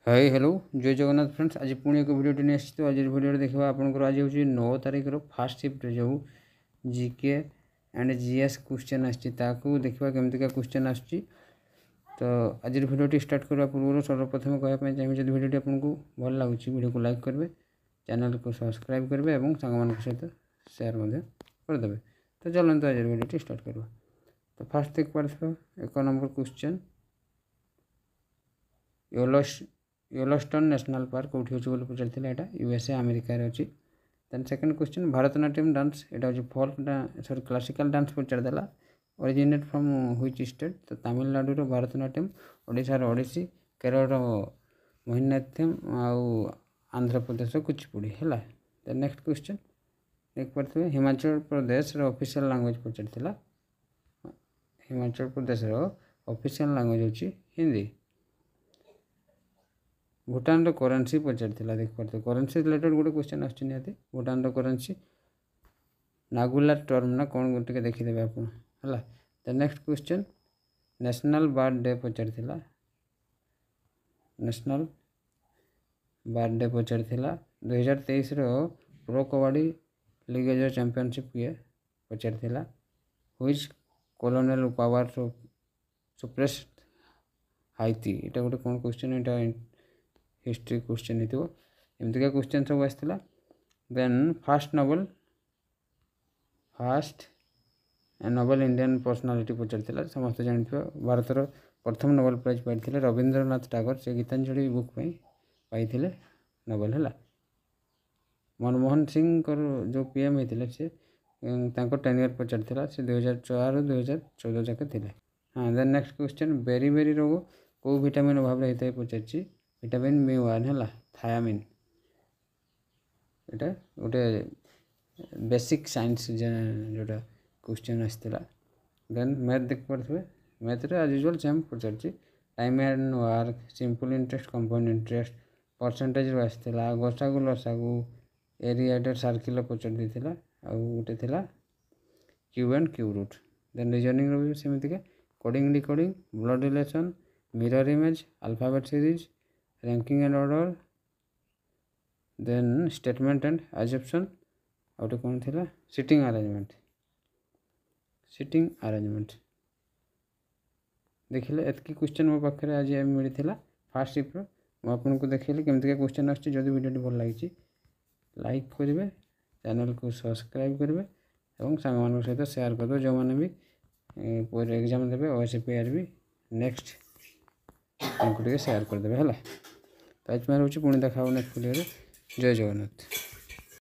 Hi hello जय Jagannath friends. आज पुणी एक वीडियो नहीं आसी। तो आज वीडियो देखा आपंकर आज हूँ 9 तारिख फास्ट शिफ्ट जो जीके एंड जीएस क्वेश्चन आसको देखा केमतिका क्वेश्चन आस। तो आज वीडियो स्टार्ट करने पूर्व सर्वप्रथम कहना चाहिए जब वीडियो आपको भल लगुच वीडियो को लाइक करेंगे, चैनल को सब्सक्राइब करेंगे और सांग सहित सेयार करदे। तो चलते आज वीडियो स्टार्ट करवा। तो फास्ट देख पार्थ एक number question Yellowstone National Park कौटी अच्छे बोली पचार यहाँ यूएसए अमेरिकार अच्छी। Then second question Bharatanatyam dance यहाँ हूँ फोल्क सॉरी क्लासिकल डांस पचारदेला ओरिजिनेट फ्रॉम व्हिच स्टेट। तो तमिलनाडु भारतनाट्यम, ओडिशार ओडिसी, केरल मोहिनीअट्टम आउ आंध्र प्रदेश कुचिपुड़ी है। देन नेक्स्ट क्वेश्चन देख पारे हिमाचल प्रदेश ऑफिशियल लैंग्वेज पचार हिमाचल प्रदेश ऑफिशियल लैंग्वेज होची हिंदी। भूटान करेन्सी पचार देख पारे करेन्सी रिलेटेड गोटे क्वेश्चन आती भूटान करेन्सी नागुला टर्म ना कौन टे देखीदे आप है। The next question national bird डे पचार नेशनल बर्ड डे पचार 2023 प्रो कबड्डी लीग जो चैंपियनशिप किए पचार which colonial power suppress Haiti. यहाँ गोटे कौन क्वेश्चन यहाँ हिस्ट्री क्वेश्चन एमतिका क्वेश्चन सब आसाला। Then first Nobel Indian personality पचार समस्त जानते भारतर प्रथम नोबेल प्राइज पाई रवींद्रनाथ टागोर से गीतांजलि बुक पाई नोबेल है। मनमोहन सिंह जो पीएम होते से टेन्योर पचार से 2004 2014 जाके थे। हाँ then next question beriberi रोग कौ विटामिन अभाव होता है पचार विटामिन B1 है थायामिन। यहाँ गोटे बेसिक साइंस जोटा क्वेश्चन आसाला। देन मैथ देख पारे मैथ रे एज यूजुअल सेम पचार time and work, simple interest, compound interest, percentage आसाला, गसागु लसागु, एरिया सर्किल पचार देता गोटे थी cube and cube root. Then reasoning रही सेमतिका coding decoding, blood relation, mirror image, alphabet series, ranking and order, then statement and assumption आउटे कौन थी सिटिंग अरेंजमेंट देखिले एतकी क्वेश्चन मो पाखे आज मिलता फास्ट शिफ्ट मुझे देखिए केमतिका क्वेश्चन आस। वीडियो भल लगी लाइक करेंगे, चैनल को सब्सक्राइब करेंगे और सांग सहित सेयार करदे जो मैंने भी एग्जाम देवे OSPR भी नेक्स्ट उनको सेयार करदे है। तो आज मैं रोचे पुणी देखा नेक्स्ट वीडियो। जय जगन्नाथ।